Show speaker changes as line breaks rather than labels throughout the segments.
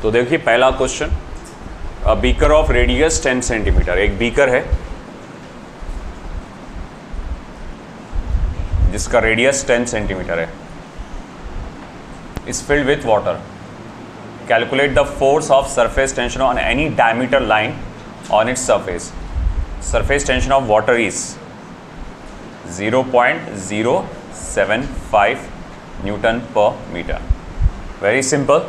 तो देखिए पहला question, a beaker of radius 10 centimetre, एक बीकर है जिसका रेडियस 10 सेंटीमीटर है, is filled with water. Calculate the force of surface tension on any diameter line on its surface. Surface tension of water is 0.075 Newton per metre. Very simple.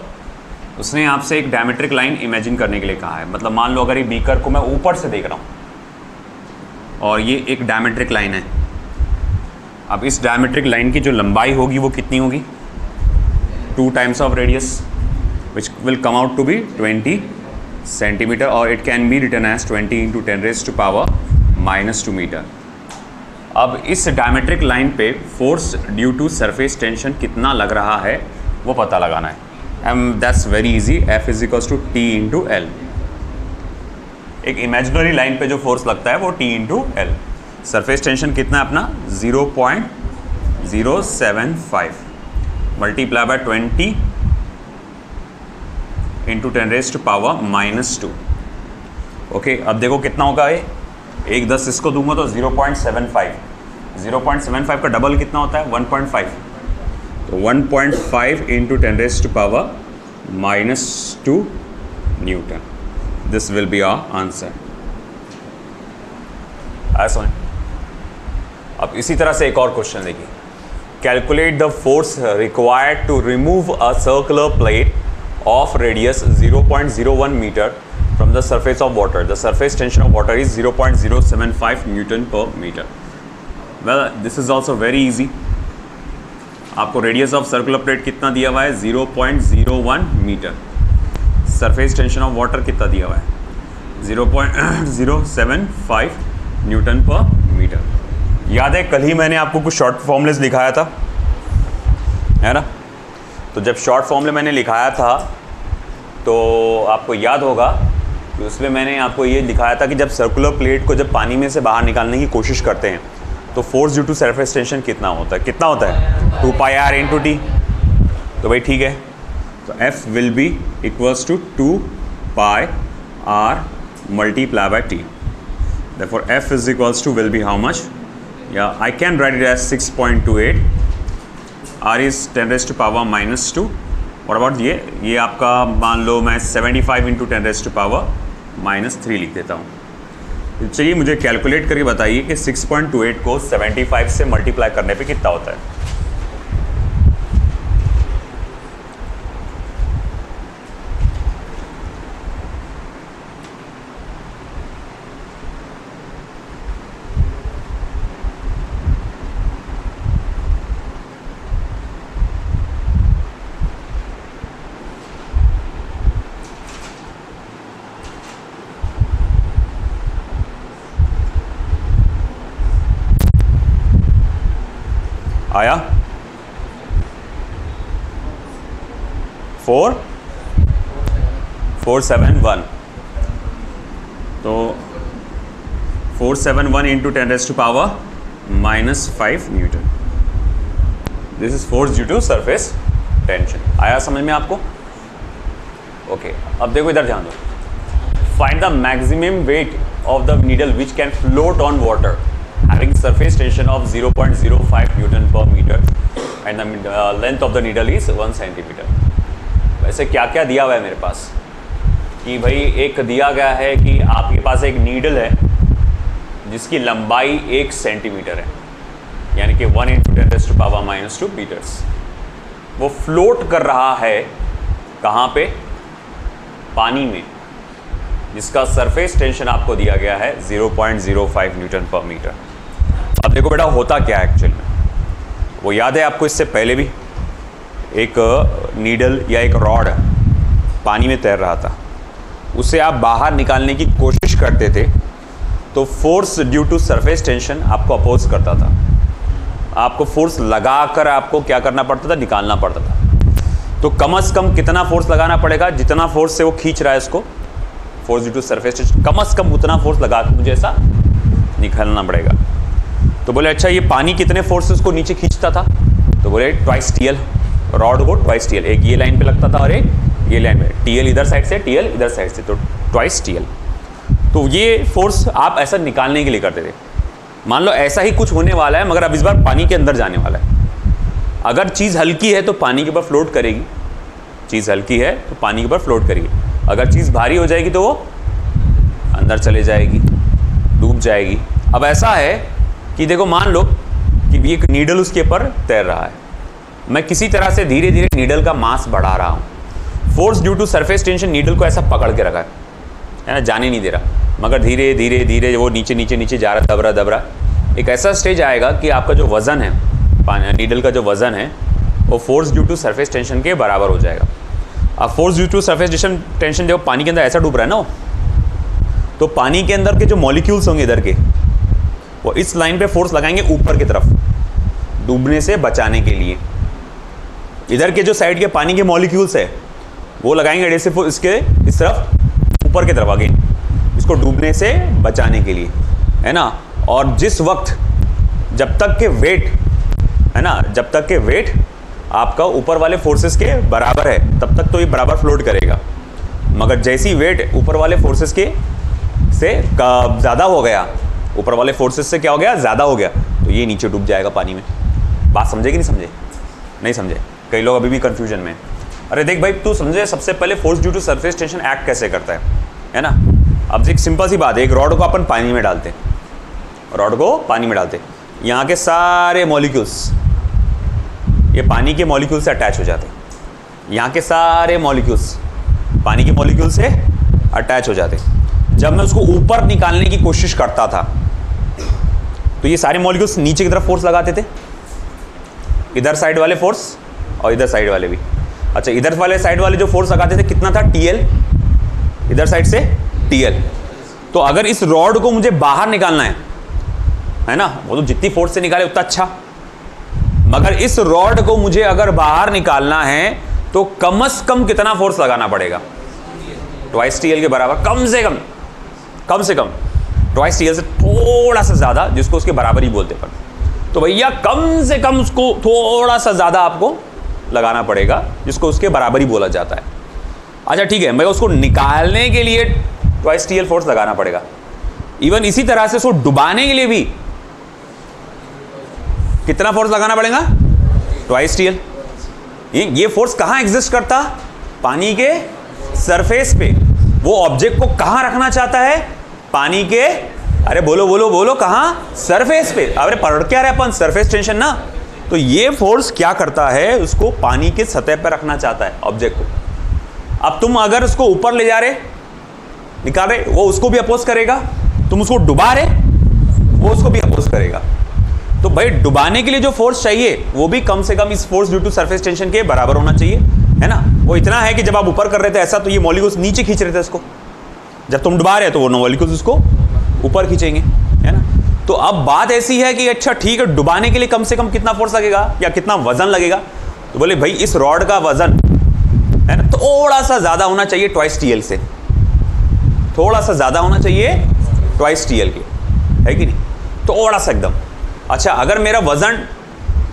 उसने आपसे एक diametric line imagine करने के लिए कहा है. मतलब मान लो अगर ये बीकर को मैं ऊपर से देख रहा हूँ और ये एक डायमेट्रिक लाइन है. अब इस डायमेट्रिक लाइन की जो लंबाई होगी वो कितनी होगी? 2 times of radius, which will come out to be 20 centimetre, और it can be written as 20 × 10⁻⁻² metre. अब इस डायमेट्रिक लाइन पे force due to surface tension कितना लग रहा है वो पता लगाना है. That's very easy. F = T × L. एक इमेजिनरी लाइन पे जो फोर्स लगता है वो T × L. सरफेस टेंशन कितना है अपना? 0.075 मल्टीप्लाई बाय 20 × 10⁻⁻². ओके, अब देखो कितना होगा ये. 1 10 इसको दूंगा तो 0.75. 0.75 का डबल कितना होता है? 1.5. तो 1.5 × 10⁻⁻² newton. This will be our answer. ऐसा. अब इसी तरह से एक और क्वेश्चन देखिए. Calculate the force required to remove a circular plate of radius 0.01 metre from the surface of water. The surface tension of water is 0.075 Newton per meter. Well, this is also very easy. आपको radius of circular plate कितना दिया हुआ है? 0.01 metre. Surface tension of water कितना दिया हुआ है? 0.075 Newton per metre. याद है कल ही मैंने आपको कुछ शॉर्ट फॉर्मूलेस दिखाया था, है ना? तो जब शॉर्ट फॉर्मूले मैंने लिखाया था तो आपको याद होगा कि उसमें मैंने आपको ये दिखाया था कि जब सर्कुलर प्लेट को जब पानी में से बाहर निकालने की कोशिश करते हैं तो force due to surface tension कितना होता है? कितना होता है? 2πr × t. तो भाई ठीक है, तो F will be equals to 2πr multiply by t. Therefore F is equals to will be how much? Yeah, I can write it as 6.28. R is 10⁻⁻². और अबाउट ये आपका मान लो मैं 75 × 10⁻⁻³ लिख देता हूँ. चलिए मुझे कैलकुलेट करके बताइए कि 6.28 को 75 से मल्टीप्लाई करने पे कितना होता है. आया 471. तो 471 × 10⁻⁻5 newton. This is force due to surface tension. आया समझ में आपको? ओके, अब देखो इधर ध्यान दो. Find the maximum weight of the needle which can float on water having surface tension of 0.05 Newton per meter and the length of the needle is 1 centimeter. वैसे क्या क्या दिया हुआ है मेरे पास कि भाई एक दिया गया है कि आपके पास एक नीडल है जिसकी लंबाई 1 सेंटीमीटर है, यानी कि 1 × 10⁻⁻² मीटर्स. वो फ्लोट कर रहा है कहाँ पे? पानी में, जिसका सरफेस टेंशन आपको दिया गया है 0.05 न्यूटन पर मीटर. अब देखो बेटा होता क्या है एक्चुअल में. वो याद है आपको इससे पहले भी एक नीडल या एक रॉड पानी में तैर रहा था, उसे आप बाहर निकालने की कोशिश करते थे तो force due to surface tension आपको अपोज करता था. आपको फोर्स लगाकर आपको क्या करना पड़ता था? निकालना पड़ता था. तो कम से कम कितना फोर्स लगाना पड़ेगा? जितना फोर्स से वो खींच रहा है इसको, force due to surface tension, कम से कम उतना फोर्स लगा के मुझे ऐसा निकालना पड़ेगा. तो बोले अच्छा ये पानी कितने फोर्सेस को नीचे खींचता था? तो बोले 2 TL. रॉड को 2 TL, एक ये लाइन पे लगता था और एक ये लाइन में TL इधर साइड से, TL इधर साइड से, तो ट्वाइस TL। तो ये फोर्स आप ऐसा निकालने के लिए करते थे। मान लो ऐसा ही कुछ होने वाला है, मगर अब इस बार पानी के अंदर जाने वाला है। अगर चीज़ हल्की है तो पानी के ऊपर फ्लोट करेगी, चीज़ हल्की है तो पानी के ऊपर फ्लोट करेगी। अगर चीज़ भारी हो जाएगी तो वो अंदर चले जाएगी, डूब जाएगी। अब ऐसा है कि देखो, मान लो कि एक नीडल उसके ऊपर तैर रहा है, मैं किसी तरह से धीरे धीरे नीडल का मास बढ़ा रहा हूँ। Force due to surface tension needle को ऐसा पकड़ के रखा है ना, जाने नहीं दे रहा, मगर धीरे धीरे धीरे वो नीचे नीचे नीचे जा रहा, दबरा दबरा। एक ऐसा स्टेज आएगा कि आपका जो वज़न है, नीडल का जो वज़न है, वो force due to surface tension के बराबर हो जाएगा। अब force due to surface tension जब पानी के अंदर ऐसा डूब रहा है ना, तो पानी के अंदर के जो मॉलिक्यूल्स होंगे इधर के, वो इस लाइन पे फोर्स लगाएंगे ऊपर की तरफ, डूबने से बचाने के लिए। इधर के जो साइड के पानी के मॉलिक्यूल्स है वो लगाएंगे एडहेसिव इसके इस तरफ, ऊपर की तरफ, आगे, इसको डूबने से बचाने के लिए, है ना। और जिस वक्त जब तक के वेट है ना, जब तक के वेट आपका ऊपर वाले फोर्सेस के बराबर है, तब तक तो ये बराबर फ्लोट करेगा। मगर जैसी वेट ऊपर वाले फोर्सेस के से ज़्यादा हो गया, ऊपर वाले फोर्सेस से क्या हो गया, ज़्यादा हो गया, तो ये नीचे डूब जाएगा पानी में। बात समझे कि नहीं समझे? नहीं समझे? कई लोग अभी भी कंफ्यूजन में। अरे देख भाई, तू समझे सबसे पहले force due to surface tension act कैसे करता है ना। अब एक सिंपल सी बात है, एक रॉड को अपन पानी में डालते, रॉड को पानी में डालते, यहाँ के सारे मॉलिक्यूल्स ये पानी के मॉलिक्यूल से अटैच हो जाते हैं, यहाँ के सारे मॉलिक्यूल्स पानी के मॉलिक्यूल से अटैच हो जाते। जब मैं उसको ऊपर निकालने की कोशिश करता था तो ये सारे मॉलिक्यूल्स नीचे की तरफ फोर्स लगाते थे, इधर साइड वाले फोर्स और इधर साइड वाले भी। अच्छा, इधर वाले साइड वाले जो फोर्स लगाते थे कितना था, TL, इधर साइड से TL। तो अगर इस रॉड को मुझे बाहर निकालना है ना, वो तो जितनी फोर्स से निकाले उतना अच्छा, मगर इस रॉड को मुझे अगर बाहर निकालना है तो कम से कम कितना फोर्स लगाना पड़ेगा, ट्वाइस TL के बराबर, कम से कम ट्वाइस TL से थोड़ा सा ज़्यादा, जिसको उसके बराबर ही बोलते पर। तो भैया कम से कम उसको थोड़ा सा ज़्यादा आपको लगाना पड़ेगा, जिसको उसके बराबर ही बोला जाता है। अच्छा ठीक है, मगर उसको निकालने के लिए ट्वाइस TL फोर्स लगाना पड़ेगा। इवन इसी तरह से उसको डुबाने के लिए भी कितना फोर्स लगाना पड़ेगा, ट्वाइस TL। ये फोर्स कहाँ एग्जिस्ट करता, पानी के सरफेस पे। वो ऑब्जेक्ट को कहाँ रखना चाहता है, पानी के, अरे बोलो बोलो बोलो, कहाँ, सरफेस पे। अरे पढ़ क्या रहे अपन, सरफेस टेंशन ना। तो ये फोर्स क्या करता है, उसको पानी के सतह पर रखना चाहता है ऑब्जेक्ट को। अब तुम अगर उसको ऊपर ले जा रहे, निकाल रहे, वो उसको भी अपोज करेगा। तुम उसको डुबा रहे, वो उसको भी अपोज करेगा। तो भाई डुबाने के लिए जो फोर्स चाहिए वो भी कम से कम इस force due to surface tension के बराबर होना चाहिए, है ना। वो इतना है कि जब आप ऊपर कर रहे थे ऐसा, तो ये मॉलिक्यूल्स नीचे खींच रहे थे इसको, जब तुम डुबा रहे तो वो मॉलिक्यूल्स उसको ऊपर खींचेंगे, है ना। तो अब बात ऐसी है कि अच्छा ठीक है, डुबाने के लिए कम से कम कितना फोर्स लगेगा या कितना वजन लगेगा, तो बोले भाई इस रॉड का वजन है ना थोड़ा सा ज़्यादा होना चाहिए ट्वाइस TL से, थोड़ा सा ज़्यादा होना चाहिए ट्वाइस TL के, है कि नहीं, थोड़ा सा एकदम। अच्छा, अगर मेरा वजन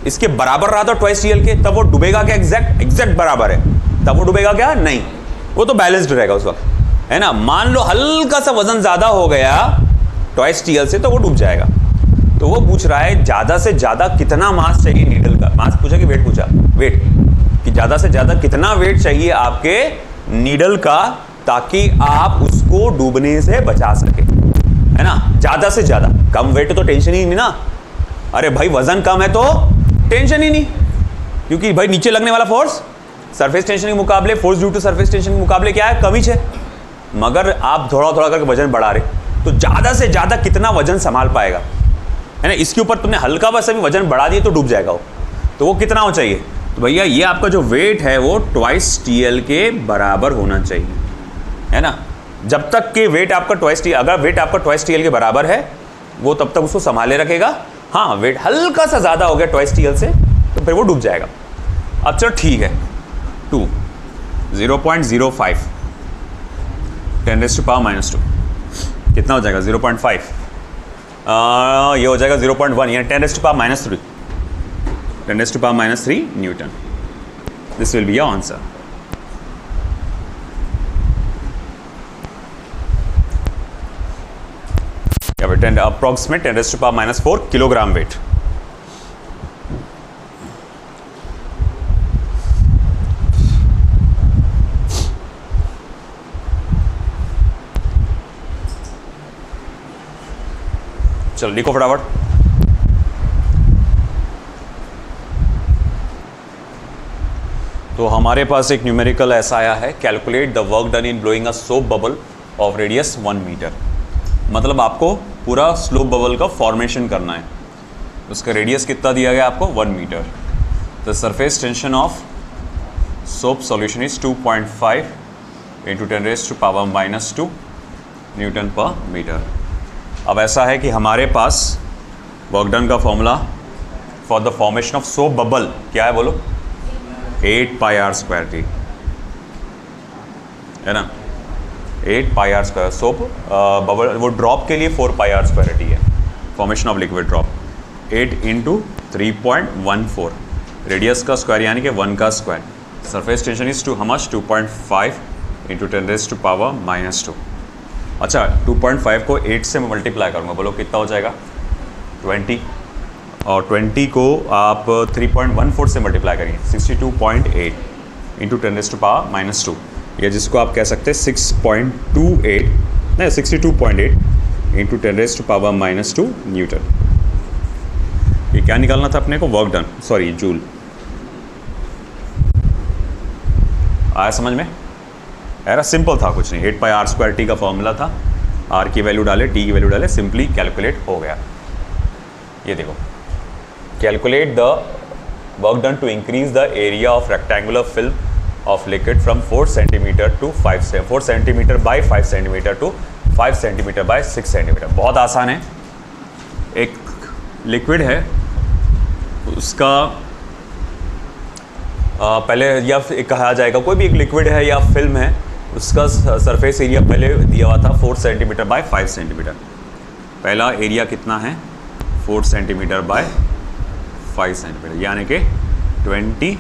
इसके बराबर रहा था ट्वाइस TL के, तब वो डूबेगा क्या, एग्जैक्ट बराबर है, तब वो डूबेगा क्या, नहीं, वो तो बैलेंस्ड रहेगा उस वक्त, है ना। मान लो हल्का सा वजन ज़्यादा हो गया ट्वाइस TL से, तो वो डूब जाएगा। तो वो पूछ रहा है ज़्यादा से ज़्यादा कितना मास चाहिए नीडल का, मास पूछा कि वेट पूछा, वेट, कि ज़्यादा से ज़्यादा कितना वेट चाहिए आपके नीडल का, ताकि आप उसको डूबने से बचा सके, है ना। ज़्यादा से ज़्यादा, कम वेट तो टेंशन ही नहीं ना। अरे भाई वजन कम है तो टेंशन ही नहीं, क्योंकि भाई नीचे लगने वाला फोर्स सरफेस टेंशन के मुकाबले, force due to surface tension के मुकाबले क्या है, कम ही है। मगर आप थोड़ा थोड़ा करके वजन बढ़ा रहे, तो ज़्यादा से ज़्यादा कितना वजन संभाल पाएगा, है ना। इसके ऊपर तुमने हल्का बस अभी वजन बढ़ा दिए तो डूब जाएगा वो, तो वो कितना हो चाहिए, तो भैया ये आपका जो वेट है वो ट्वाइस TL के बराबर होना चाहिए, है ना। जब तक कि वेट आपका ट्वाइस TL, अगर वेट आपका ट्वाइस TL के बराबर है, वो तब तक उसको संभाले रखेगा। हाँ, वेट हल्का सा ज़्यादा हो गया ट्वाइस TL से, तो फिर वो डूब जाएगा। अब चलो ठीक है, 0.05 10⁻², कितना हो जाएगा, 0.5, ये हो जाएगा 0.1, यानी 10⁻³ 10⁻³ Newton. This will be your answer. क्या वेट, 10 अप्रॉक्सीमेट 10⁻⁴ किलोग्राम वेट। चलो लिखो फटाफट। तो हमारे पास एक न्यूमेरिकल ऐसा आया है, calculate the work done in blowing a soap bubble of radius 1 metre. मतलब आपको पूरा स्लोप बबल का फॉर्मेशन करना है, उसका रेडियस कितना दिया गया आपको 1 metre. The surface tension of soap solution is 2.5 × 10⁻⁻² newton per metre. अब ऐसा है कि हमारे पास वर्क डन का formula for the formation of soap bubble क्या है बोलो, 8πr²T है ना, 8πr²। सोप बबल वो ड्रॉप के लिए 4πr²T है, formation of liquid drop. 8 × 3.14 radius का स्क्वायर यानी कि 1 का स्क्वायर। Surface tension is 2.5 × 10⁻⁻²। अच्छा 2.5 को 8 से मैं मल्टीप्लाई करूँगा, बोलो कितना हो जाएगा 20, और 20 को आप 3.14 से मल्टीप्लाई करिए 62.8 × 10⁻⁻², या जिसको आप कह सकते हैं 6.28 नहीं 62.8 × 10⁻⁻² न्यूटन। ये क्या निकालना था अपने को, वर्क डन, सॉरी जूल। आया समझ में? ऐसा सिंपल था, कुछ नहीं, 8πr²T का फॉर्मूला था, r की वैल्यू डाले, t की वैल्यू डाले, सिंपली कैलकुलेट हो गया। ये देखो, calculate the work done to increase the area of rectangular film of liquid from 4 centimetre to 4 centimetre by 5 centimetre to 5 centimetre by 6 centimetre. बहुत आसान है। एक लिक्विड है, उसका पहले या कहा जाएगा कोई भी एक लिक्विड है या फिल्म है, उसका सरफेस एरिया पहले दिया हुआ था 4 सेंटीमीटर बाय 5 सेंटीमीटर। पहला एरिया कितना है 4 सेंटीमीटर बाय 5 सेंटीमीटर, यानी कि 20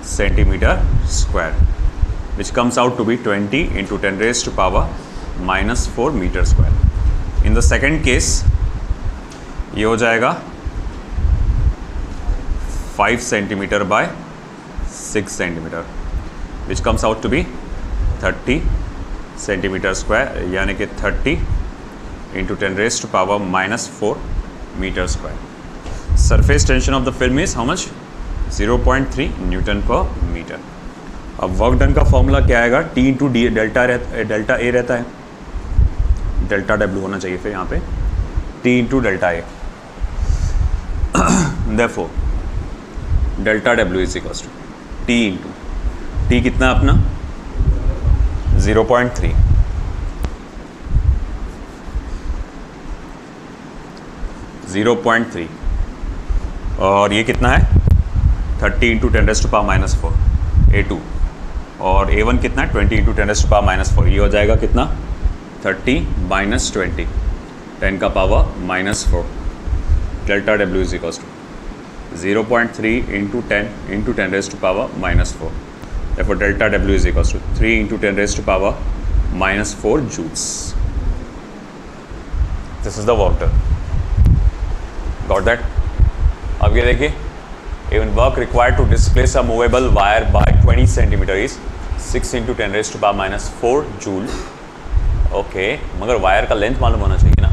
centimetre square, which comes out to be 20 × 10⁻⁻⁴ metre square. In the second case ये हो जाएगा 5 centimetre by 6 centimetre, which comes out to be 30 centimetre square, यानी कि 30 × 10⁻⁻⁴ metre square. Surface tension of the film is how much, 0.3 newton per metre. अब work done का formula क्या आएगा, T × delta A रहता है, डेल्टा W होना चाहिए फिर यहाँ पे, T × delta A। Therefore delta W is equals to T × T कितना अपना 0.3, और ये कितना है 30 × 10⁻⁻⁴ A2, और A1 कितना है 20 × 10⁻⁻⁴। ये हो जाएगा कितना 30 - 20 10⁻⁻⁴। Delta W is equals to 0.3 × 10 × 10⁻⁻⁴। Therefore delta W is equals to 3 × 10⁻⁻⁴ joules. This is the work done. Got that? अब ये देखिए, even work required to displace a movable wire by 20 centimeter is 6 × 10⁻⁴ joule. Okay, मगर wire का length मालूम होना चाहिए ना।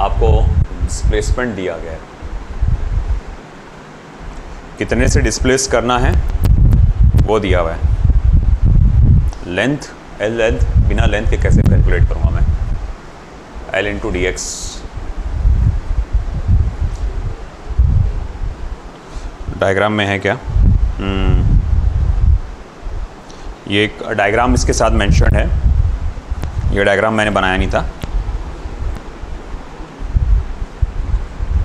आपको डिस्प्लेसमेंट दिया गया है, कितने से डिस्प्लेस करना है वो दिया हुआ है। लेंथ L लेंथ बिना लेंथ के कैसे कैलकुलेट करूँगा मैं, L × dx। डायग्राम में है क्या, ये एक डायग्राम इसके साथ मेंशन है, ये डायग्राम मैंने बनाया नहीं था,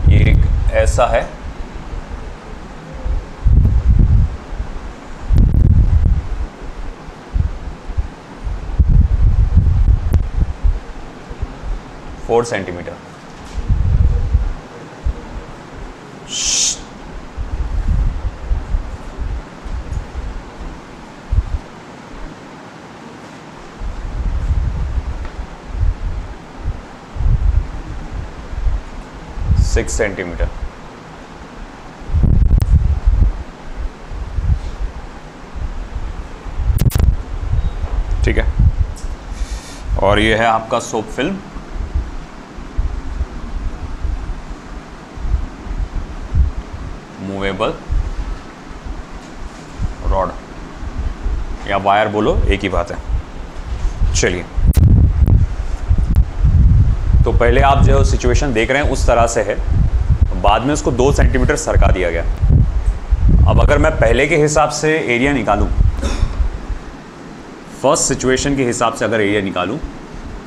ये एक ऐसा है, फोर सेंटीमीटर। 6 सेंटीमीटर। ठीक है, और ये है आपका सोप फिल्म। मूवेबल रॉड या वायर बोलो, एक ही बात है। चलिए, तो पहले आप जो सिचुएशन देख रहे हैं उस तरह से है, बाद में उसको 2 सेंटीमीटर सरका दिया गया। अब अगर मैं पहले के हिसाब से एरिया निकालूं, फर्स्ट सिचुएशन के हिसाब से अगर एरिया निकालूं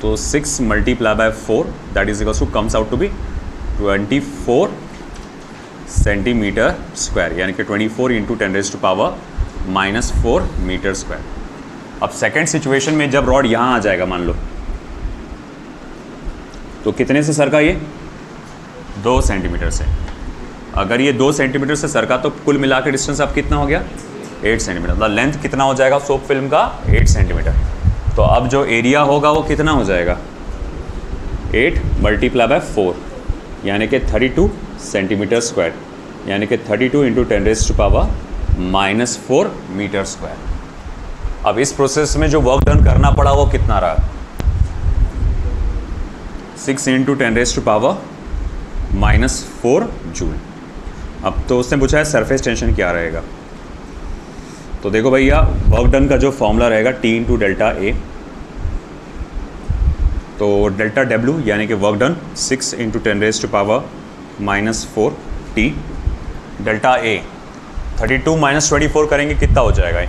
तो 6 multiply by 4 that is equals to comes out to be 24 centimetre square, यानी कि 24 इंटू 10⁻⁻⁴ मीटर स्क्वायर। अब सेकेंड सिचुएशन में जब रॉड यहाँ आ जाएगा मान लो, तो कितने से सरका ये? 2 सेंटीमीटर से। अगर ये 2 सेंटीमीटर से सरका तो कुल मिला के डिस्टेंस अब कितना हो गया? 8 सेंटीमीटर। मतलब लेंथ कितना हो जाएगा सोप फिल्म का? 8 सेंटीमीटर। तो अब जो एरिया होगा वो कितना हो जाएगा? 8 मल्टीप्लाई बाय 4 यानी कि 32 सेंटीमीटर स्क्वायर, यानी कि 32 इंटू 10⁻⁻⁴ मीटर स्क्वायर। अब इस प्रोसेस में जो वर्क डन करना पड़ा वो कितना रहा? 6 इंटू 10⁻⁻⁴ जूल। अब तो उसने पूछा है सरफेस टेंशन क्या रहेगा, तो देखो भैया वर्क डन का जो फॉर्मूला रहेगा T इंटू डेल्टा ए, तो डेल्टा डब्ल्यू यानी कि work done 6 into 10⁻⁻⁴ T delta A 32 minus 24 करेंगे कितना हो जाएगा?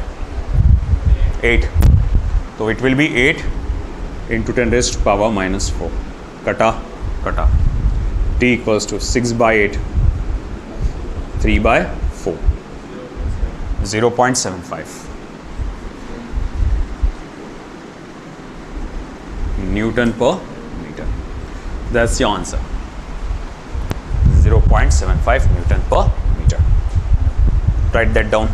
8। तो इट विल बी 8 इंटू 10⁻⁻⁴ कटा कटा T equals to 6/8 3/4 0.75 newton per metre. That's your answer, 0.75 newton per metre. Write that down.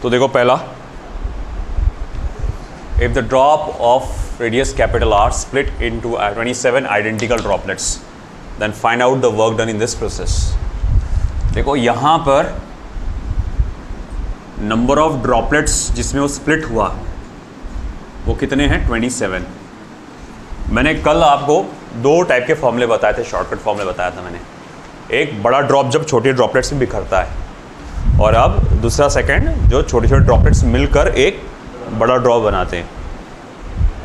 तो देखो पहला, if the drop of radius capital R split into 27 identical droplets, then find out the work done in this process. देखो यहाँ पर number of droplets जिसमें वो split हुआ वो कितने हैं? 27। मैंने कल आपको 2 टाइप के फॉर्मूले बताए थे, शॉर्टकट फॉर्मूले बताया था मैंने। एक बड़ा ड्रॉप जब छोटे ड्रॉपलेट्स में बिखरता है, और अब दूसरा सेकंड जो छोटे छोटे ड्रॉपलेट्स मिलकर एक बड़ा ड्रॉप बनाते हैं।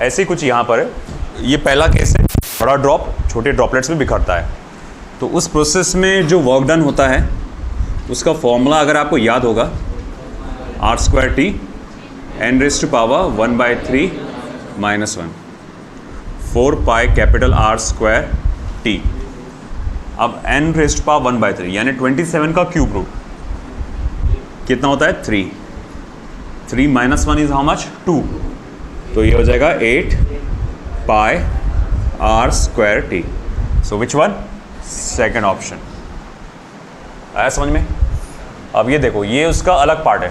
ऐसे कुछ यहाँ पर है। ये पहला केस है, बड़ा ड्रॉप छोटे ड्रॉपलेट्स में बिखरता है। तो उस प्रोसेस में जो वर्क डन होता है उसका फॉर्मूला अगर आपको याद होगा, r²t n⁻⁻⁻³ -1 4 pi capital R²t। अब n⁻⁻⁻³ यानी 27 का क्यूब रूट कितना होता है? 3 -1 इज हाउ मच? 2। तो ये हो जाएगा 8 पाई R²t। So which one? Second option. आया समझ में? अब ये देखो, ये उसका अलग पार्ट है।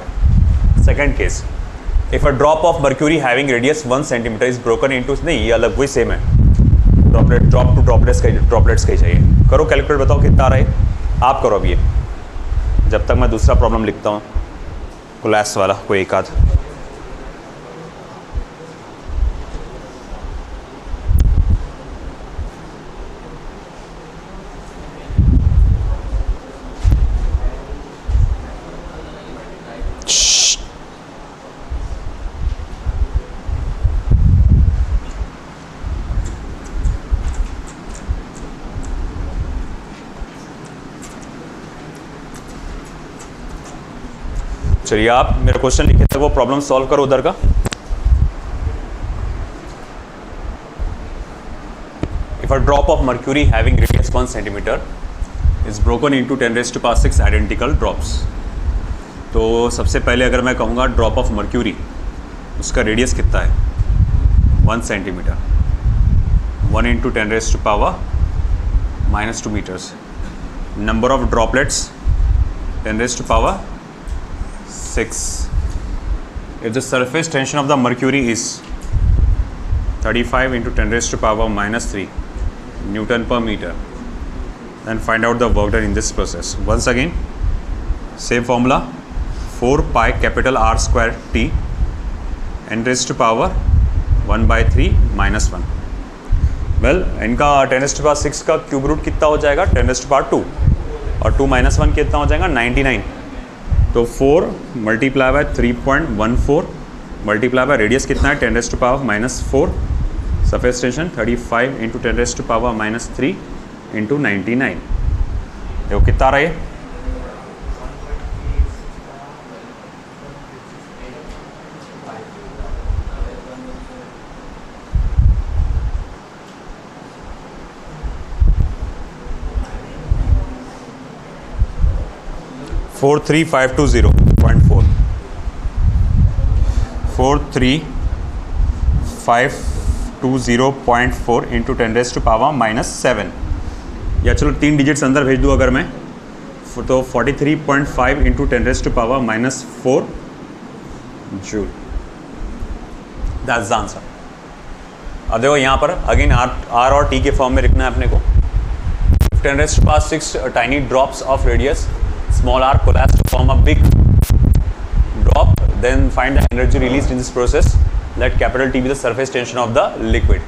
Second case, if a drop of mercury having radius 1 centimetre is broken into, नहीं ये अलग वही सेम है, ड्रॉपलेट ड्रॉप टू ड्रॉपलेट्स का ही चाहिए। करो कैलकुलेट, बताओ कितना आ रहा है। आप करो अब ये, जब तक मैं दूसरा प्रॉब्लम लिखता हूँ क्लास वाला कोई एक आध। चलिए आप मेरा क्वेश्चन लिखे थे वो प्रॉब्लम सॉल्व करो उधर का। If a drop of mercury having radius 1 centimetre is broken into 10⁻⁶ identical drops. तो सबसे पहले अगर मैं कहूँगा ड्रॉप ऑफ मर्क्यूरी, उसका रेडियस कितना है? 1 centimetre. 1 into 10⁻⁻² metres. Number of droplets 10⁻⁶. If the surface tension of the mercury is 35 into 10 raised to power minus 3 Newton per meter. Then find out the work done in this process. Once again, same formula, 4 pi capital R square T n raised to power 1 by 3 minus 1. Well इनका 10 raised to power 6 का cube root कितना हो जाएगा 10 raised to power 2 और 2 minus 1 कितना हो जाएगा 99. तो 4 multiply by 3.14 multiply by radius कितना है 10 raised to power minus 4. Surface tension 35 into 10 raised to power minus 3 into 99. देखो कितना आ रहा है 43520.4 43520.4 into 10 raised to power minus 7. या चलो 3 डिजिट्स अंदर भेज दूँ अगर मैं तो 43.5 into 10 raised to power minus 4 joule. That's the answer. अब देखो यहाँ पर अगेन आर और टी के फॉर्म में लिखना है अपने को. 10 raised to power 6 tiny drops of radius small r collapse to form a big drop, then find the energy released in this process. Let capital T be the surface tension of the liquid.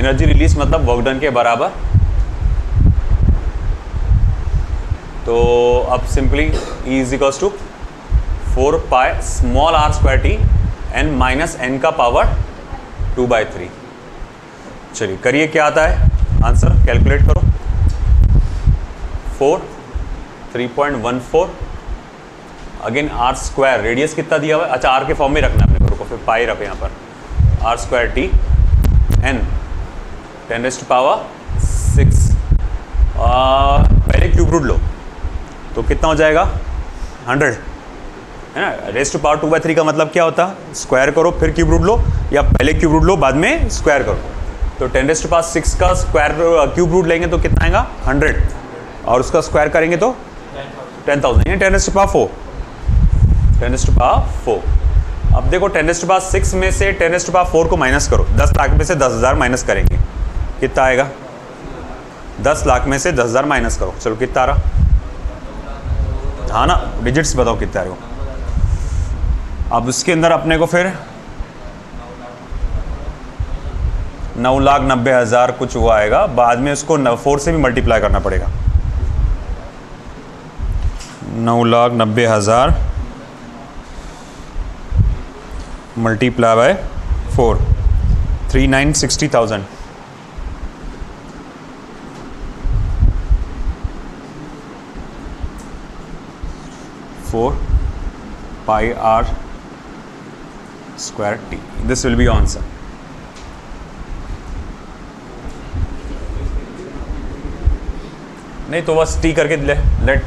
Energy release मतलब work done के बराबर. तो अब simply E is equals to 4 pi small r square t n minus n का power 2 by 3. चलिए करिए क्या आता है आंसर कैलकुलेट करो. 3.14 अगेन आर स्क्वायर रेडियस कितना दिया हुआ है. अच्छा आर के फॉर्म में रखना है अपने को. रुको फिर पाई रखो यहाँ पर R square T N 10 raised to power 6. पहले क्यूब रूट लो तो कितना हो जाएगा 100 है ना. रेस्ट टू पावर 2 by 3 का मतलब क्या होता है स्क्वायर करो फिर क्यूब रूट लो या पहले क्यूब रूट लो बाद में स्क्वायर करो. तो 10 raised to power 6 का स्क्वायर क्यूब रूट लेंगे तो कितना आएगा 100 और उसका स्क्वायर करेंगे तो 10,000 यानी 10 raised to power 4. 10 raised to power 4. अब देखो 10 raised to power 6 में से 10 raised to power 4 को माइनस करो. 10 लाख में से 10,000 माइनस करेंगे कितना आएगा 10 लाख में से 10,000 माइनस करो. चलो कितना आ रहा हाँ ना डिजिट्स बताओ कितना आ रहा. अब उसके अंदर अपने को फिर 9,90,000 कुछ हुआ आएगा. बाद में उसको 4 से भी मल्टीप्लाई करना पड़ेगा. 9,90,000 multiply by 4 3,960,000. pi r square t. This will be your answer. नहीं तो बस टी करके let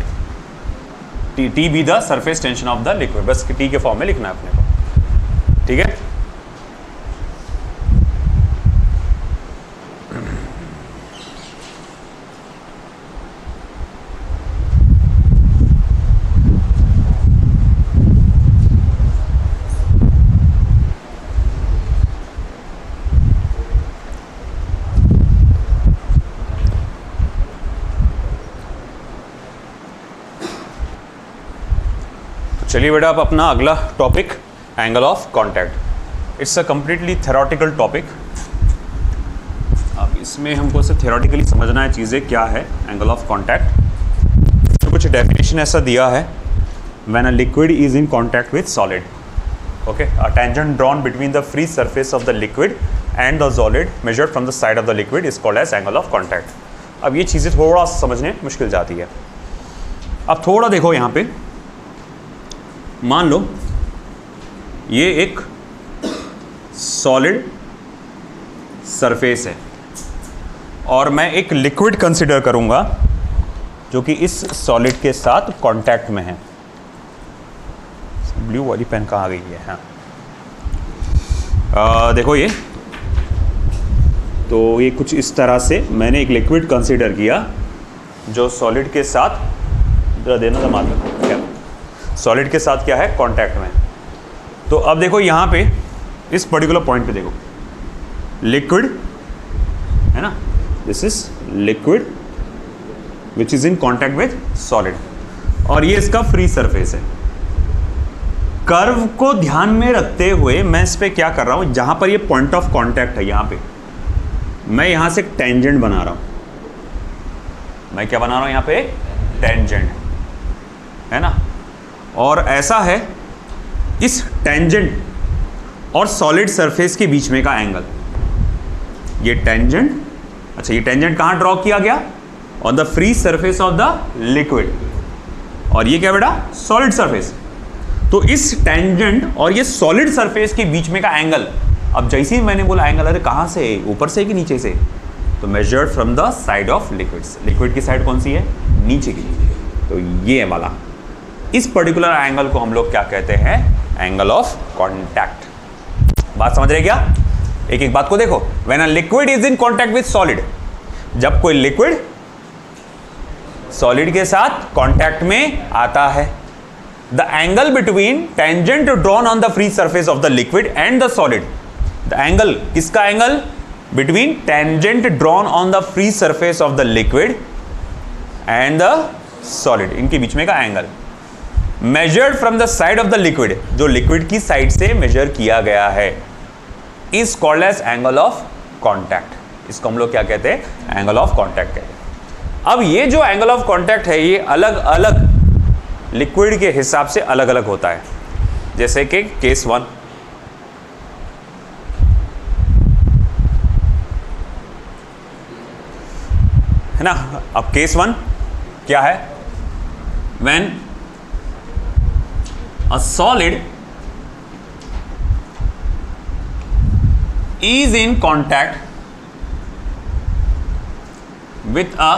T be the surface tension of the liquid. बस टी के फॉर्म में लिखना है अपने को. ठीक है चलिए बेटा अब अपना अगला topic angle of contact. It's a completely theoretical topic. अब इसमें हमको सिर्फ थ्योरेटिकली समझना है चीज़ें क्या है एंगल ऑफ कांटेक्ट. तो कुछ डेफिनेशन ऐसा दिया है when a liquid is in contact with solid. Okay a tangent drawn between the free surface of the liquid and the solid measured from the side of the liquid is called as angle of contact. अब ये चीज़ें थोड़ा समझने मुश्किल जाती है. अब थोड़ा देखो यहाँ पे मान लो ये एक सॉलिड सरफेस है और मैं एक लिक्विड कंसिडर करूंगा जो कि इस सॉलिड के साथ कांटेक्ट में है. ब्लू वाली पेन कहाँ आ गई है. हाँ देखो ये तो ये कुछ इस तरह से मैंने एक लिक्विड कंसिडर किया जो सॉलिड के साथ देना था मालूम सॉलिड के साथ क्या है कांटेक्ट में. तो अब देखो यहाँ पे इस पर्टिकुलर पॉइंट पे देखो लिक्विड, है ना, this is liquid which is in contact with solid, और ये इसका फ्री सरफेस है। कर्व को ध्यान में रखते हुए मैं इस पे क्या कर रहा हूं, जहां पर ये पॉइंट ऑफ कांटेक्ट है, यहां पे मैं यहां से एक टेंजेंट बना रहा हूं। मैं क्या बना रहा हूं यहां पे, एक टेंजेंट, है ना। और ऐसा है, इस टेंजेंट और सॉलिड सरफेस के बीच में का एंगल, ये टेंजेंट, अच्छा ये टेंजेंट कहां ड्रॉ किया गया, on the free surface of the liquid, और ये क्या बेटा, सॉलिड सरफेस। तो इस टेंजेंट और ये सॉलिड सरफेस के बीच में का एंगल, अब जैसे ही मैंने बोला एंगल, अरे कहां से, ऊपर से कि नीचे से, तो measured from the side of liquids. Liquid की साइड कौन सी है, नीचे की, तो ये वाला, इस पर्टिकुलर एंगल को हम लोग क्या कहते हैं, एंगल ऑफ कांटेक्ट। बात समझ रहे क्या, एक एक बात को देखो। When a liquid is in contact with solid, जब कोई लिक्विड सॉलिड के साथ कांटेक्ट में आता है, the angle between tangent drawn on the free surface of the liquid and the solid, the angle, किसका angle, between tangent drawn on the free surface of the liquid and the solid, इनके बीच में का angle measured from the side of the liquid, जो liquid की side से measure किया गया है, is called as angle of contact. इसको हम लोग क्या कहते हैं, एंगल ऑफ कांटेक्ट कहते हैं। अब ये जो एंगल ऑफ कांटेक्ट है, ये अलग अलग लिक्विड के हिसाब से अलग अलग होता है। जैसे कि केस 1, है ना। अब केस 1 क्या है, when a solid is in contact with a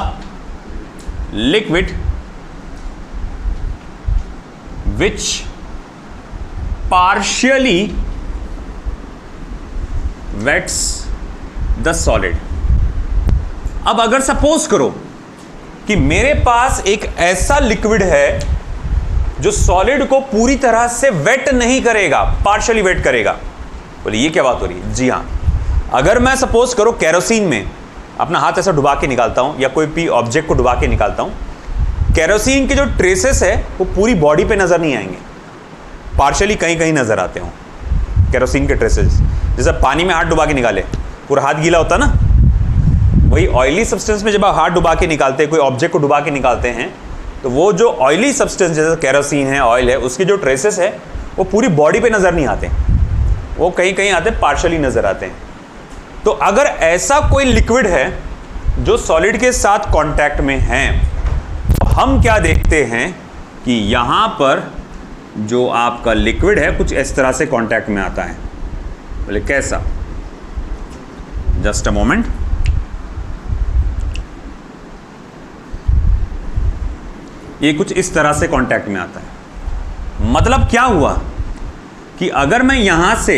liquid which partially wets the solid। अब अगर सपोज करो कि मेरे पास एक ऐसा लिक्विड है जो सॉलिड को पूरी तरह से वेट नहीं करेगा, पार्शियली वेट करेगा। बोले ये क्या बात हो रही है, जी हाँ, अगर मैं सपोज करो केरोसिन में अपना हाथ ऐसा डुबा के निकालता हूं, या कोई भी ऑब्जेक्ट को डुबा के निकालता हूं, केरोसिन के जो ट्रेसेस है वो पूरी बॉडी पे नजर नहीं आएंगे, पार्शियली कहीं कहीं नजर आते हो केरोसिन के ट्रेसेस। जैसे पानी में हाथ डुबा के निकाले, पूरा हाथ गीला होता ना, वही ऑयली सब्सटेंस में जब आप हाथ डुबा के निकालते हैं, कोई ऑब्जेक्ट को डुबा के निकालते हैं, तो वो जो ऑयली सब्सटेंस जैसे केरोसिन है, ऑयल है, उसके जो ट्रेसेस है वो पूरी बॉडी पे नज़र नहीं आते, वो कहीं कहीं आते, पार्शियली नज़र आते हैं। तो अगर ऐसा कोई लिक्विड है जो सॉलिड के साथ कांटेक्ट में है, तो हम क्या देखते हैं कि यहाँ पर जो आपका लिक्विड है कुछ इस तरह से कांटेक्ट में आता है। बोले कैसा, जस्ट अ मोमेंट, ये कुछ इस तरह से कांटेक्ट में आता है। मतलब क्या हुआ कि अगर मैं यहां से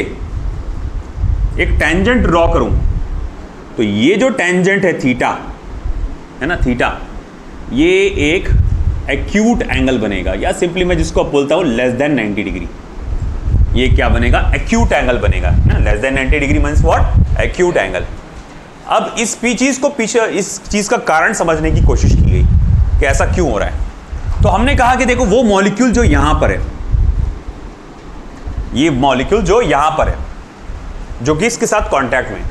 एक टेंजेंट ड्रॉ करूं, तो ये जो टेंजेंट है थीटा, है ना, थीटा, ये एक एक्यूट एंगल बनेगा, या सिंपली मैं जिसको बोलता हूं लेस देन 90 डिग्री। ये क्या बनेगा, एक्यूट एंगल बनेगा ना, less than 90 degree means what, acute angle. अब इस चीज को पीछे, इस चीज का कारण समझने की कोशिश की गई कि ऐसा क्यों हो रहा है। तो हमने कहा कि देखो, वो मॉलिक्यूल जो यहां पर है, ये मॉलिक्यूल जो यहां पर है, जो कि इसके साथ कांटेक्ट में,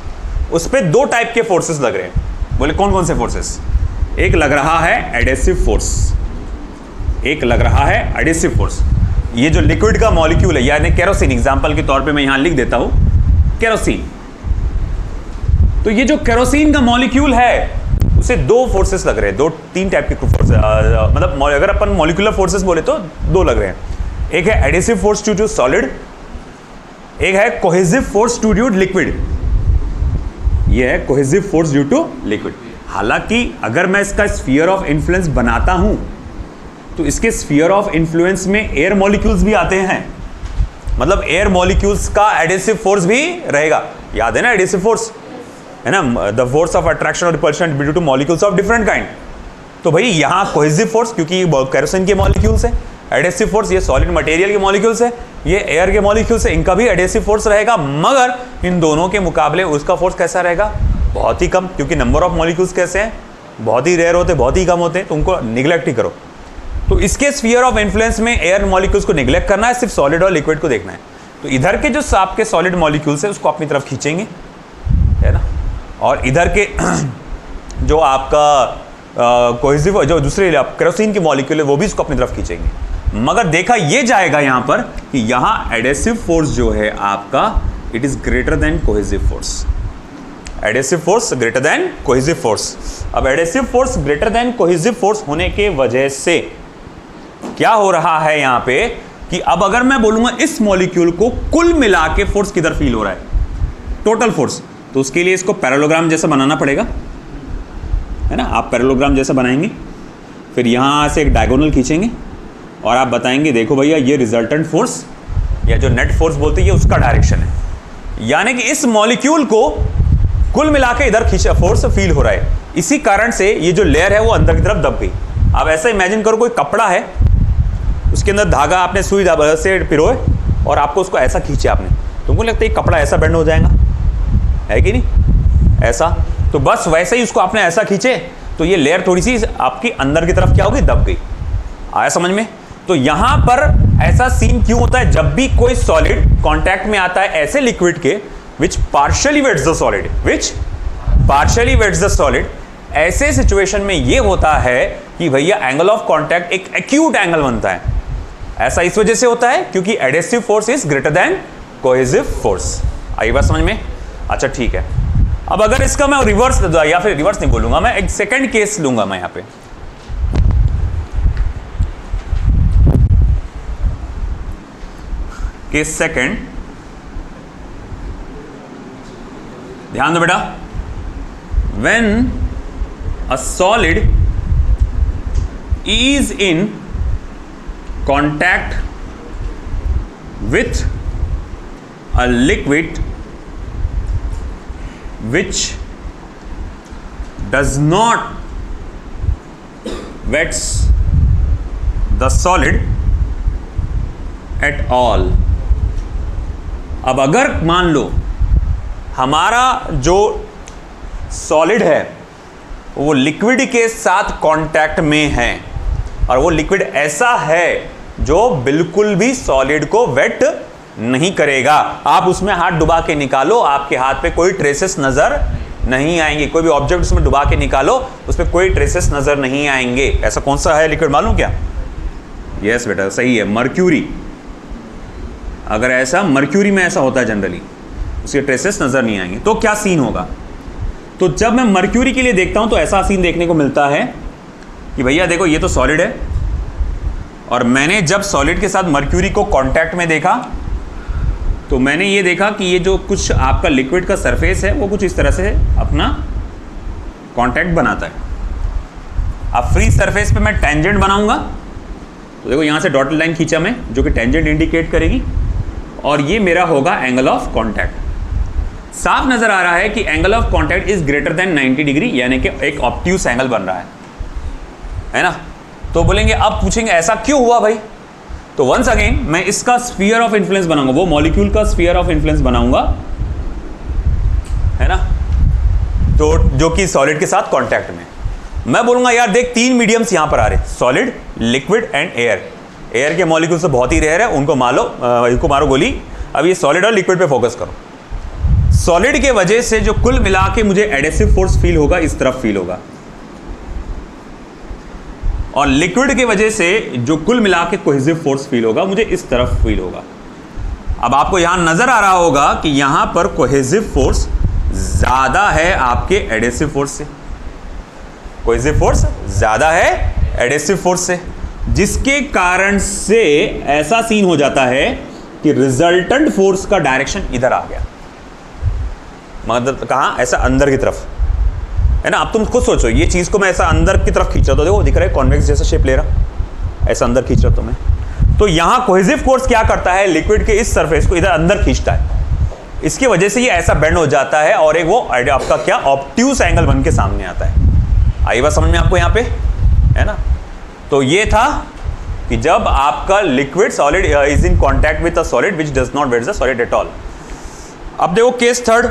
उस पे दो टाइप के फोर्सेस लग रहे हैं। बोले कौन कौन से फोर्सेस, एक लग रहा है एडेसिव फोर्स, एक लग रहा है एडेसिव फोर्स। ये जो लिक्विड का मॉलिक्यूल है, यानी केरोसिन, एग्जांपल के तौर पे मैं यहां लिख देता हूं केरोसिन। तो ये जो केरोसिन का मॉलिक्यूल है, उसे दो फोर्सेस लग रहे हैं, दो तीन टाइप के फोर्सेस, मतलब अगर अपन मॉलिक्यूलर फोर्सेस बोले तो दो लग रहे हैं। एक है एडेसिव फोर्स टू सॉलिड, एक है कोहेसिव फोर्स टू लिक्विड। ये है कोहेसिव ड्यू टू लिक्विड। हालांकि अगर मैं इसका स्फीयर ऑफ इन्फ्लुएंस बनाता हूं तो इसके स्फीयर ऑफ इन्फ्लुएंस में एयर मॉलिक्यूल्स भी आते हैं, मतलब एयर मॉलिक्यूल्स का एडेसिव फोर्स भी रहेगा। याद है ना एडेसिव फोर्स, है ना, द फोर्स ऑफ अट्रैक्शन और repulsion due two molecules of different kind. तो भाई यहाँ कोहेसिव फोर्स, क्योंकि केरोसिन के मॉलिक्यूल्स है एडेसिव फोर्स, ये सॉलिड मटेरियल के मॉलिक्यूल्स है, ये एयर के मॉलिक्यूल्स है, इनका भी एडेसिव फोर्स रहेगा, मगर इन दोनों के मुकाबले उसका फोर्स कैसा रहेगा? बहुत ही कम, क्योंकि नंबर ऑफ मॉलिक्यूल्स कैसे हैं? बहुत ही रेयर होते, बहुत ही कम होते हैं, तो उनको निगलेक्ट ही करो। तो इसके स्फीयर ऑफ इन्फ्लुएंस में एयर मॉलिक्यूल्स को निगलेक्ट करना है, सिर्फ सॉलिड और लिक्विड को देखना है। तो इधर के जो आपके सॉलिड मॉलिक्यूल्स है उसको अपनी तरफ खींचेंगे, है ना, और इधर के जो आपका कोहेसिव जो दूसरे केरोसिन के मॉलिक्यूल है वो भी इसको अपनी तरफ खींचेंगे। मगर देखा ये जाएगा यहां पर कि यहां एडेसिव फोर्स जो है आपका, it is greater than cohesive force. Adhesive force greater than cohesive force. अब adhesive force greater than cohesive force होने के वजह से क्या हो रहा है यहां पे कि अब अगर मैं बोलूंगा इस मॉलिक्यूल को कुल मिला के फोर्स किधर फील हो रहा है, टोटल फोर्स, तो उसके लिए इसको पैरेललोग्राम जैसा बनाना पड़ेगा, है ना। आप पैरेललोग्राम जैसा बनाएंगे, फिर यहां से एक डायगोनल खींचेंगे और आप बताएंगे देखो भैया ये रिजल्टेंट फोर्स या जो नेट फोर्स बोलते हैं ये उसका डायरेक्शन है, यानी कि इस मॉलिक्यूल को कुल मिला के इधर खींचा फोर्स फील हो रहा है। इसी कारण से ये जो लेयर है वो अंदर की तरफ दब गई। आप ऐसा इमेजिन करो कोई कपड़ा है, उसके अंदर धागा आपने सुई से पिरोए और आपको उसको ऐसा खींचे आपने, तुमको लगता है ये कपड़ा ऐसा बेंड हो जाएगा, है कि नहीं? ऐसा, तो बस वैसे ही उसको आपने ऐसा खींचे तो ये लेयर थोड़ी सी आपकी अंदर की तरफ क्या होगी? दब गई। आया समझ में? तो यहां पर ऐसा सीन क्यों होता है? जब भी कोई सॉलिड कांटेक्ट में आता है ऐसे लिक्विड के which partially wets the solid, which partially wets the solid, ऐसे सिचुएशन में ये होता है कि भैया एंगल ऑफ कांटेक्ट एक एक्यूट एंगल बनता है। ऐसा इस वजह से होता है क्योंकि adhesive force is greater than cohesive force. आई बात समझ में? अच्छा ठीक है। अब अगर इसका मैं रिवर्स, या फिर रिवर्स नहीं बोलूंगा, मैं एक सेकंड केस लूंगा मैं यहां पे। केस सेकंड, ध्यान दो बेटा। when a solid is in contact with a liquid which does not wets the solid at all। अब अगर मान लो हमारा जो सॉलिड है वो लिक्विड के साथ कांटेक्ट में है और वो लिक्विड ऐसा है जो बिल्कुल भी सॉलिड को वेट नहीं करेगा। आप उसमें हाथ डुबा के निकालो, आपके हाथ पे कोई ट्रेसेस नजर नहीं आएंगे। कोई भी ऑब्जेक्ट उसमें डुबा के निकालो, उसमें कोई ट्रेसेस नजर नहीं आएंगे। ऐसा कौन सा है लिक्विड मालूम क्या? यस बेटा सही है, मर्क्यूरी। अगर ऐसा मर्क्यूरी में ऐसा होता है जनरली, उसके ट्रेसेस नजर नहीं आएंगे। तो क्या सीन होगा? तो जब मैं मर्क्यूरी के लिए देखता हूं तो ऐसा सीन देखने को मिलता है कि भैया देखो ये तो सॉलिड है और मैंने जब सॉलिड के साथ मर्क्यूरी को कांटेक्ट में देखा तो मैंने ये देखा कि ये जो कुछ आपका लिक्विड का सरफेस है वो कुछ इस तरह से अपना कांटेक्ट बनाता है। अब फ्री सरफेस पे मैं टेंजेंट बनाऊंगा तो देखो यहां से डॉटेड लाइन खींचा मैं जो कि टेंजेंट इंडिकेट करेगी और ये मेरा होगा एंगल ऑफ कांटेक्ट। साफ नजर आ रहा है कि angle of contact is greater then 90 degree, यानी कि एक ऑब्ट्यूस एंगल बन रहा है ना। तो बोलेंगे अब पूछेंगे ऐसा क्यों हुआ भाई? तो वंस अगेन मैं इसका स्फीयर ऑफ इन्फ्लुएंस बनाऊंगा, वो मॉलिक्यूल का स्फीयर ऑफ इन्फ्लुएंस बनाऊंगा, है ना, तो जो कि सॉलिड के साथ कांटेक्ट में। मैं बोलूंगा यार देख तीन मीडियम्स यहां पर आ रहे हैं, solid, liquid and air. Air के मॉलिक्यूल से बहुत ही रेयर है, उनको इनको मारो गोली। अब ये सॉलिड और लिक्विड पे फोकस करो। सॉलिड के वजह से जो कुल मिला के मुझे एडेसिव फोर्स फील होगा इस तरफ फील होगा, और लिक्विड के वजह से जो कुल मिला के कोहेसिव फोर्स फील होगा मुझे इस तरफ फील होगा। अब आपको यहां नजर आ रहा होगा कि यहां पर कोहेसिव फोर्स ज्यादा है आपके एडेसिव फोर्स से। कोहेसिव फोर्स ज्यादा है एडेसिव फोर्स से, जिसके कारण से ऐसा सीन हो जाता है कि रिजल्टेंट फोर्स का डायरेक्शन इधर आ गया, मतलब कहां? ऐसा अंदर की तरफ, है ना। अब तुम खुद सोचो, ये चीज को मैं ऐसा अंदर की तरफ खींच रहा तो देखो दिख रहा है कॉन्वेक्स जैसा शेप ले रहा, ऐसा अंदर खींच रहा तो मैं। तो यहां कोहेसिव फोर्स क्या करता है? लिक्विड के इस सरफेस को इधर अंदर खींचता है, इसकी वजह से ये ऐसा बेंड हो जाता है और एक वो आपका क्या ऑब्ट्यूस एंगल बन के सामने आता है। आई बात समझ में आपको यहां पे, है ना। तो ये था कि जब आपका liquid solid is in contact with a solid which does not wet the solid at all. अब देखो case third,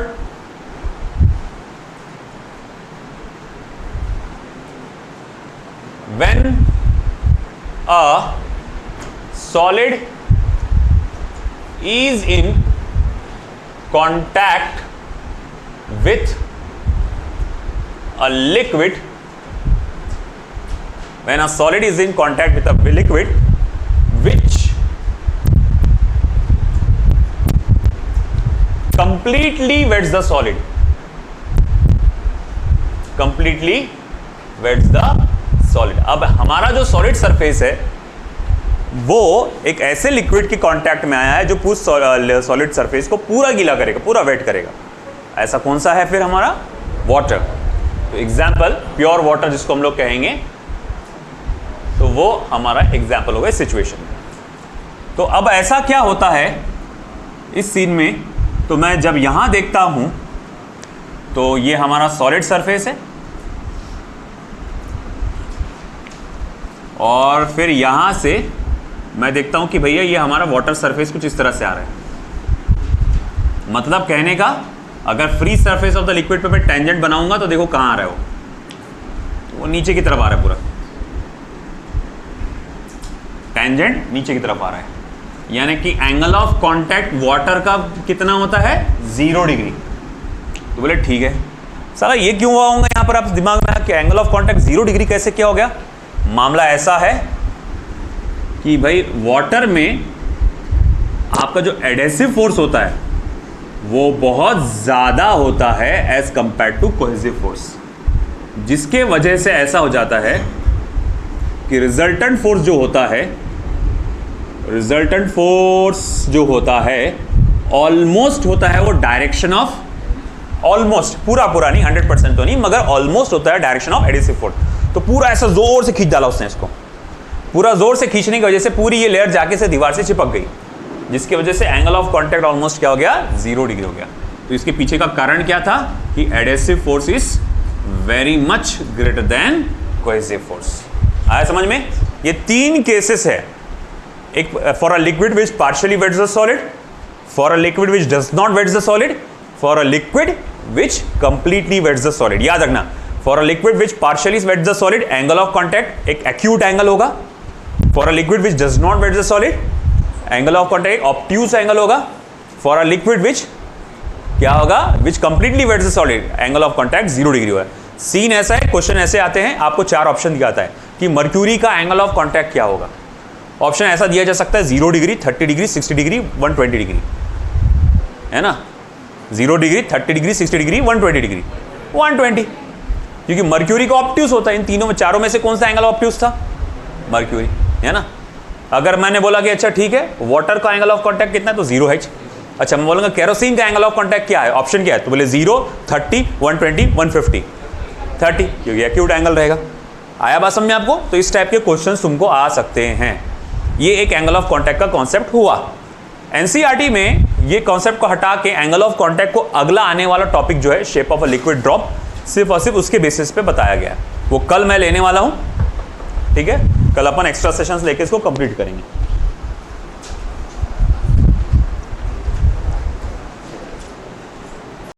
when a solid is in contact with a liquid, when a solid is in contact with a liquid which completely wets the solid, completely wets the solid। अब हमारा जो solid surface है वो एक ऐसे liquid के contact में आया है जो पूरा सॉलिड सरफेस को पूरा गीला करेगा, पूरा वेट करेगा। ऐसा कौन सा है फिर हमारा? वाटर। तो एग्जाम्पल प्योर वाटर जिसको हम लोग कहेंगे, तो वो हमारा एग्जाम्पल होगा इस सिचुएशन में। तो अब ऐसा क्या होता है इस सीन में, तो मैं जब यहां देखता हूं तो ये हमारा सॉलिड सरफेस है और फिर यहां से मैं देखता हूं कि भैया ये हमारा वाटर सरफेस कुछ इस तरह से आ रहा है। मतलब कहने का, अगर free surface of the liquid पे मैं टेंजेंट बनाऊंगा तो देखो कहां आ रहा है, वो नीचे की तरफ आ रहा है, पूरा टेंजेंट नीचे की तरफ आ रहा है। यानी कि एंगल ऑफ कांटेक्ट वाटर का कितना होता है? 0 डिग्री। तो बोले ठीक है, साला ये क्यों हुआ होगा यहां पर? आप दिमाग में कि एंगल ऑफ कांटेक्ट 0 डिग्री कैसे क्या हो गया? मामला ऐसा है कि भाई वाटर में आपका जो एडेसिव फोर्स होता है वो बहुत ज़्यादा होता है as compare to cohesive force, जिसके वजह से ऐसा हो जाता है कि रिजल्टेंट फोर्स जो होता है, रिजल्टेंट फोर्स जो होता है ऑलमोस्ट होता है वो डायरेक्शन ऑफ, ऑलमोस्ट पूरा नहीं 100% तो नहीं, मगर ऑलमोस्ट होता है डायरेक्शन ऑफ एडेसिव फोर्स। तो पूरा ऐसा जोर से खींच डाला उसने इसको, पूरा जोर से खींचने की वजह से पूरी ये लेयर जाके से दीवार से चिपक गई, जिसकी वजह से एंगल ऑफ कांटेक्ट ऑलमोस्ट क्या हो गया? 0 डिग्री हो गया। तो इसके पीछे का कारण क्या था कि adhesive force is very much greater than cohesive force. आया समझ में? ये 3 केसेस है, एक for a liquid which partially wets the solid, for a liquid which does not wets the solid, for a liquid which completely wets the solid. याद रखना, for a liquid which partially wets the solid angle of contact एक acute angle होगा, for a liquid which does not wet the solid angle of contact obtuse angle होगा, for a liquid which क्या होगा? Which completely wets the solid angle of contact 0 degree होगा। Scene ऐसा है, question ऐसे आते हैं, आपको 4 ऑप्शन दिया जाता है कि मर्क्यूरी का एंगल ऑफ कांटेक्ट क्या होगा। ऑप्शन ऐसा दिया जा सकता है 0 डिग्री, 30 डिग्री, 60 डिग्री, 120 डिग्री, है ना? 0 डिग्री, 30 डिग्री, 60 डिग्री, 120 डिग्री, 120, क्योंकि मर्क्यूरी का ऑब्ट्यूज होता है। इन तीनों में, चारों में से कौन सा एंगल ऑब्ट्यूज था? मर्क्यूरी, है ना? अगर मैंने बोला कि अच्छा ठीक है, वाटर का एंगल ऑफ कांटेक्ट कितना है, तो 0 है। अच्छा, मैं बोलूंगा केरोसिन का एंगल ऑफ कांटेक्ट क्या है, ऑप्शन क्या है, तो बोले 0, 30, 120, 150, 30, क्योंकि एक्यूट एंगल रहेगा। आया बात समझ में आपको? तो इस टाइप के क्वेश्चंस तुमको आ सकते हैं। ये एक एंगल ऑफ कांटेक्ट का कॉन्सेप्ट हुआ। एनसीईआरटी में ये कॉन्सेप्ट को हटा के एंगल ऑफ कांटेक्ट को अगला आने वाला टॉपिक जो है shape of a liquid drop, सिर्फ और सिर्फ उसके बेसिस पे बताया गया है। वो कल मैं लेने वाला हूँ, ठीक है? कल अपन एक्स्ट्रा सेशंस लेके इसको कंप्लीट करेंगे।